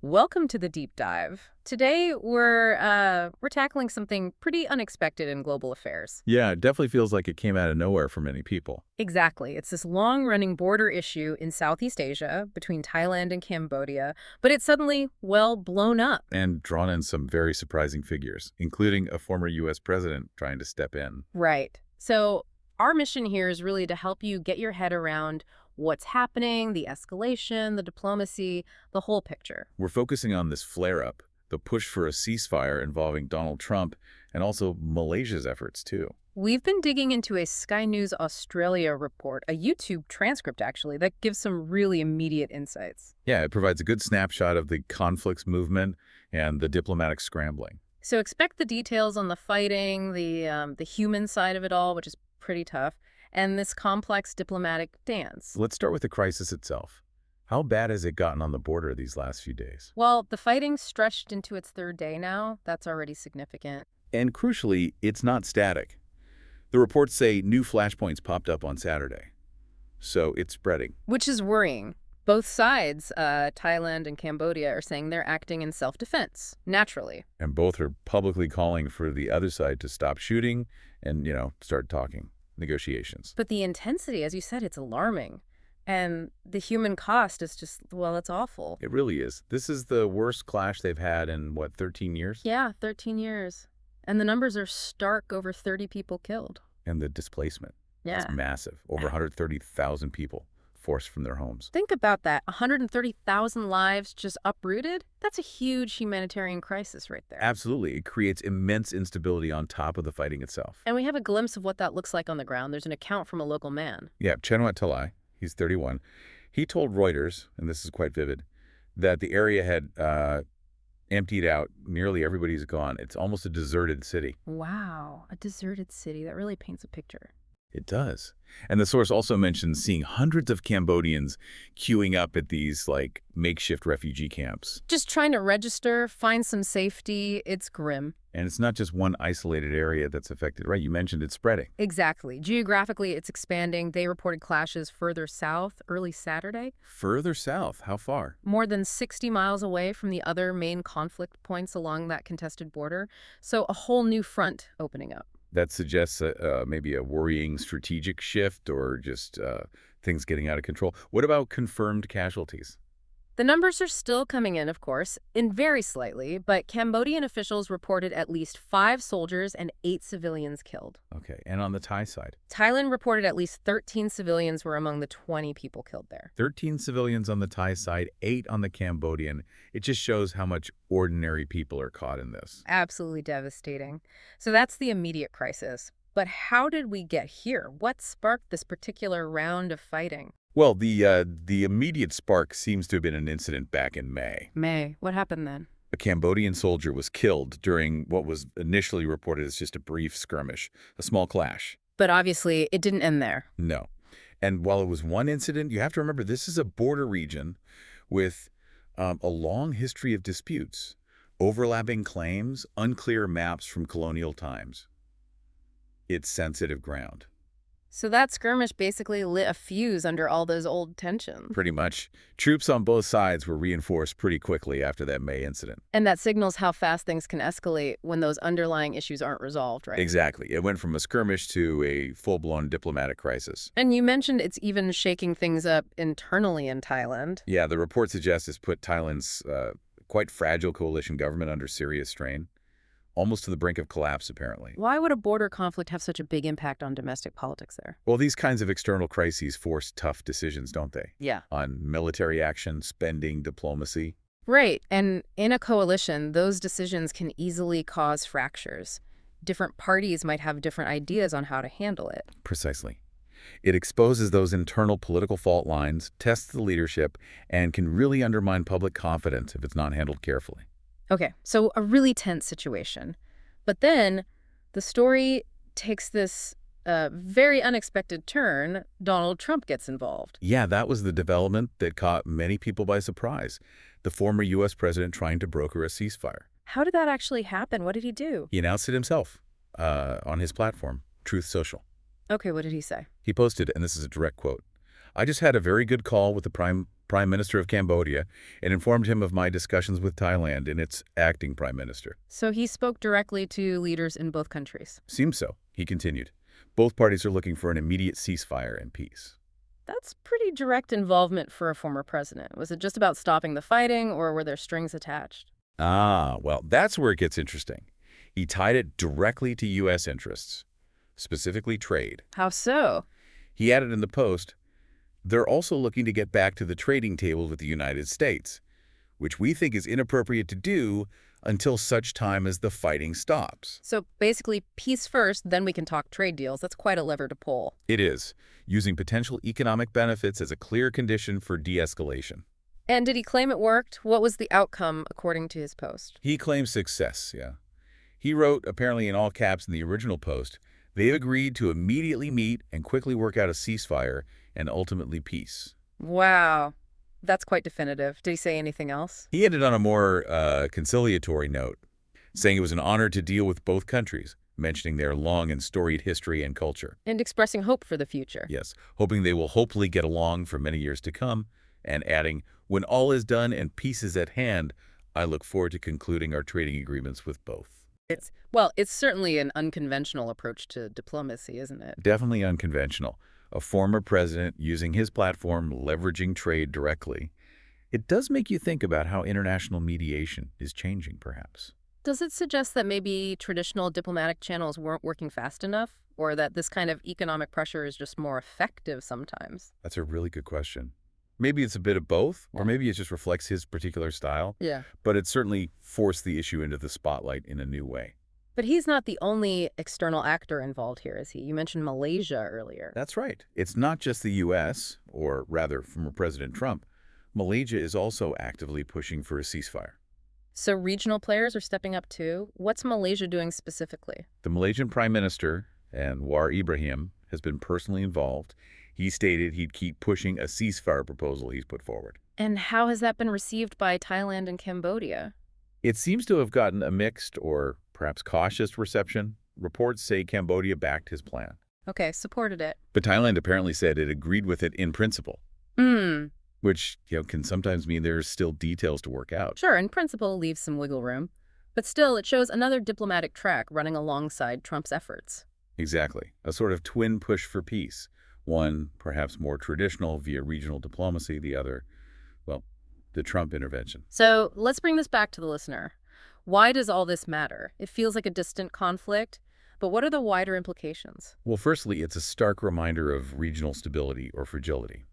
Welcome to the deep dive. Today we're tackling something pretty unexpected in global affairs. Yeah, it definitely feels like it came out of nowhere for many people. Exactly. It's this long-running border issue in Southeast Asia between Thailand and Cambodia, but it's suddenly, well, blown up. And drawn in some very surprising figures, including a former U.S. president trying to step in. Right. So our mission here is really to help you get your head around what's happening, the escalation, the diplomacy, the whole picture. We're focusing on this flare-up, the push for a ceasefire involving Donald Trump, and also Malaysia's efforts, too. We've been digging into a Sky News Australia report, a YouTube transcript actually, that gives some really immediate insights. Yeah, it provides a good snapshot of the conflicts movement and the diplomatic scrambling. So expect the details on the fighting, the human side of it all, which is pretty tough, and this complex diplomatic dance. Let's start with the crisis itself. How bad has it gotten on the border these last few days? Well, the fighting stretched into its third day now. That's already significant. And crucially, it's not static. The reports say new flashpoints popped up on Saturday. So it's spreading. Which is worrying. Both sides, Thailand and Cambodia, are saying they're acting in self-defense, naturally. And both are publicly calling for the other side to stop shooting and, start talking, negotiations. But the intensity, as you said, it's alarming. And the human cost is just, well, it's awful. It really is. This is the worst clash they've had in, 13 years? Yeah, 13 years. And the numbers are stark, over 30 people killed. And the displacement. Yeah. It's massive. Over 130,000 people forced from their homes. Think about that. 130,000 lives just uprooted? That's a huge humanitarian crisis right there. Absolutely. It creates immense instability on top of the fighting itself. And we have a glimpse of what that looks like on the ground. There's an account from a local man. Yeah, Chenwat Talai, he's 31. He told Reuters, and this is quite vivid, that the area had emptied out. Nearly everybody's gone. It's almost a deserted city. Wow, a deserted city. That really paints a picture. It does. And the source also mentions seeing hundreds of Cambodians queuing up at these, makeshift refugee camps. Just trying to register, find some safety. It's grim. And it's not just one isolated area that's affected, right? You mentioned it's spreading. Exactly. Geographically, it's expanding. They reported clashes further south early Saturday. Further south? How far? More than 60 miles away from the other main conflict points along that contested border. So a whole new front opening up. That suggests maybe a worrying strategic shift or just things getting out of control. What about confirmed casualties? The numbers are still coming in, of course, in very slightly, but Cambodian officials reported at least 5 soldiers and 8 civilians killed. Okay, and on the Thai side? Thailand reported at least 13 civilians were among the 20 people killed there. 13 civilians on the Thai side, 8 on the Cambodian. It just shows how much ordinary people are caught in this. Absolutely devastating. So that's the immediate crisis. But how did we get here? What sparked this particular round of fighting? Well, the immediate spark seems to have been an incident back in May. May. What happened then? A Cambodian soldier was killed during what was initially reported as just a brief skirmish, a small clash. But obviously, it didn't end there. No. And while it was one incident, you have to remember this is a border region with a long history of disputes, overlapping claims, unclear maps from colonial times. It's sensitive ground. So that skirmish basically lit a fuse under all those old tensions. Pretty much. Troops on both sides were reinforced pretty quickly after that May incident. And that signals how fast things can escalate when those underlying issues aren't resolved, right? Exactly. It went from a skirmish to a full-blown diplomatic crisis. And you mentioned it's even shaking things up internally in Thailand. Yeah, the report suggests it's put Thailand's quite fragile coalition government under serious strain. Almost to the brink of collapse, apparently. Why would a border conflict have such a big impact on domestic politics there? Well, these kinds of external crises force tough decisions, don't they? Yeah. On military action, spending, diplomacy. Right. And in a coalition, those decisions can easily cause fractures. Different parties might have different ideas on how to handle it. Precisely. It exposes those internal political fault lines, tests the leadership, and can really undermine public confidence if it's not handled carefully. Okay, so a really tense situation. But then the story takes this very unexpected turn. Donald Trump gets involved. Yeah, that was the development that caught many people by surprise. The former U.S. president trying to broker a ceasefire. How did that actually happen? What did he do? He announced it himself on his platform, Truth Social. Okay, what did he say? He posted, and this is a direct quote, "I just had a very good call with the Prime Prime Minister of Cambodia, and informed him of my discussions with Thailand and its acting Prime Minister. So he spoke directly to leaders in both countries. Seems so, he continued. Both parties are looking for an immediate ceasefire and peace. That's pretty direct involvement for a former president. Was it just about stopping the fighting, or were there strings attached? Ah, well, that's where it gets interesting. He tied it directly to U.S. interests, specifically trade. How so? He added in the post, they're also looking to get back to the trading table with the United States, which we think is inappropriate to do until such time as the fighting stops. So basically, peace first, then we can talk trade deals. That's quite a lever to pull. It is, using potential economic benefits as a clear condition for de-escalation. And did he claim it worked? What was the outcome, according to his post? He claims success, yeah. He wrote, apparently in all caps in the original post, they've agreed to immediately meet and quickly work out a ceasefire and ultimately peace. Wow. That's quite definitive. Did he say anything else? He ended on a more conciliatory note, saying it was an honor to deal with both countries, mentioning their long and storied history and culture. And expressing hope for the future. Yes, hoping they will hopefully get along for many years to come, and adding, when all is done and peace is at hand, I look forward to concluding our trading agreements with both. It's certainly an unconventional approach to diplomacy, isn't it? Definitely unconventional. A former president using his platform, leveraging trade directly. It does make you think about how international mediation is changing, perhaps. Does it suggest that maybe traditional diplomatic channels weren't working fast enough? Or that this kind of economic pressure is just more effective sometimes? That's a really good question. Maybe it's a bit of both, or maybe it just reflects his particular style. Yeah. But it certainly forced the issue into the spotlight in a new way. But he's not the only external actor involved here, is he? You mentioned Malaysia earlier. That's right. It's not just the U.S., or rather, former President Trump. Malaysia is also actively pushing for a ceasefire. So regional players are stepping up too? What's Malaysia doing specifically? The Malaysian Prime Minister, Anwar Ibrahim, has been personally involved. He stated he'd keep pushing a ceasefire proposal he's put forward. And how has that been received by Thailand and Cambodia? It seems to have gotten a mixed or perhaps cautious reception. Reports say Cambodia backed his plan. Okay, supported it. But Thailand apparently said it agreed with it in principle. Which, can sometimes mean there's still details to work out. Sure, in principle leaves some wiggle room. But still, it shows another diplomatic track running alongside Trump's efforts. Exactly. A sort of twin push for peace. One, perhaps more traditional via regional diplomacy. The other, well, the Trump intervention. So let's bring this back to the listener. Why does all this matter? It feels like a distant conflict, but what are the wider implications? Well, firstly, it's a stark reminder of regional stability or fragility.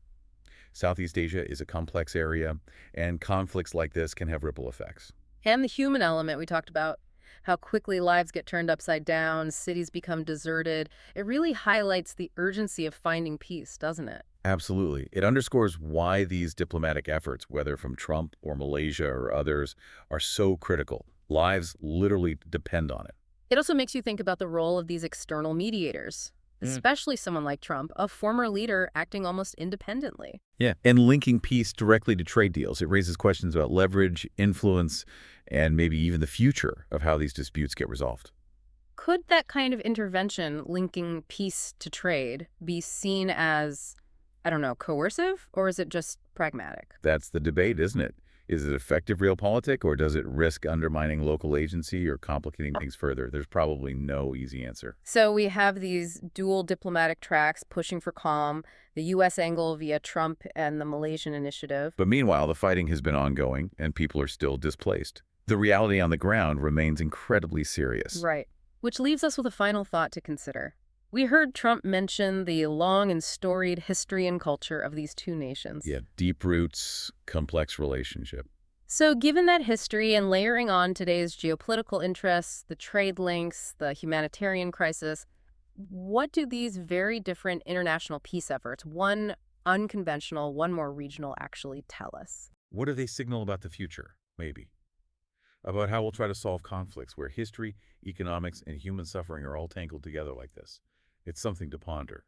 Southeast Asia is a complex area, and conflicts like this can have ripple effects. And the human element we talked about, how quickly lives get turned upside down, cities become deserted. It really highlights the urgency of finding peace, doesn't it? Absolutely. It underscores why these diplomatic efforts, whether from Trump or Malaysia or others, are so critical. Lives literally depend on it. It also makes you think about the role of these external mediators, especially someone like Trump, a former leader acting almost independently. Yeah, and linking peace directly to trade deals. It raises questions about leverage, influence, and maybe even the future of how these disputes get resolved. Could that kind of intervention linking peace to trade be seen as, I don't know, coercive, or is it just pragmatic? That's the debate, isn't it? Is it effective realpolitik, or does it risk undermining local agency or complicating things further? There's probably no easy answer. So we have these dual diplomatic tracks pushing for calm, the U.S. angle via Trump and the Malaysian initiative. But meanwhile, the fighting has been ongoing, and people are still displaced. The reality on the ground remains incredibly serious. Right. Which leaves us with a final thought to consider. We heard Trump mention the long and storied history and culture of these two nations. Yeah, deep roots, complex relationship. So given that history and layering on today's geopolitical interests, the trade links, the humanitarian crisis, what do these very different international peace efforts, one unconventional, one more regional, actually tell us? What do they signal about the future, maybe? About how we'll try to solve conflicts where history, economics, and human suffering are all tangled together like this. It's something to ponder.